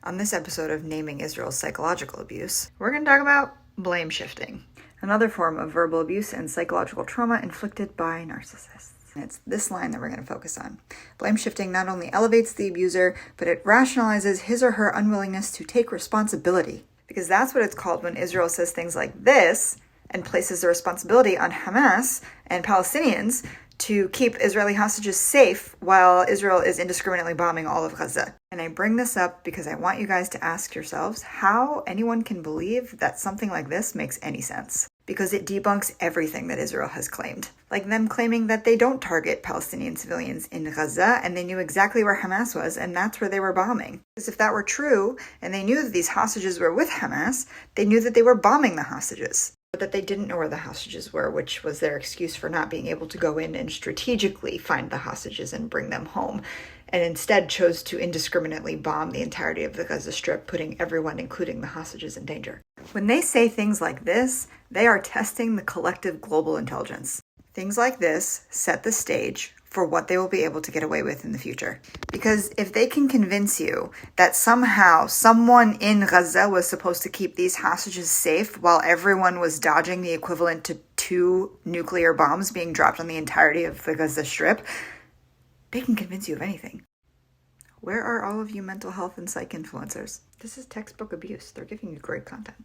On this episode of Naming Israel's Psychological Abuse, we're going to talk about blame shifting, another form of verbal abuse and psychological trauma inflicted by narcissists. And it's this line that we're going to focus on. Blame shifting not only elevates the abuser, but it rationalizes his or her unwillingness to take responsibility. Because that's what it's called when Israel says things like this and places the responsibility on Hamas and Palestinians to keep Israeli hostages safe while Israel is indiscriminately bombing all of Gaza. And I bring this up because I want you guys to ask yourselves how anyone can believe that something like this makes any sense. Because it debunks everything that Israel has claimed. Like them claiming that they don't target Palestinian civilians in Gaza and they knew exactly where Hamas was and that's where they were bombing. Because if that were true and they knew that these hostages were with Hamas, they knew that they were bombing the hostages. But that they didn't know where the hostages were, which was their excuse for not being able to go in and strategically find the hostages and bring them home, and instead chose to indiscriminately bomb the entirety of the Gaza Strip, putting everyone, including the hostages, in danger. When they say things like this, they are testing the collective global intelligence. Things like this set the stage for what they will be able to get away with in the future. Because if they can convince you that somehow someone in Gaza was supposed to keep these hostages safe while everyone was dodging the equivalent to 2 nuclear bombs being dropped on the entirety of the Gaza Strip, they can convince you of anything. Where are all of you mental health and psych influencers? This is textbook abuse. They're giving you great content.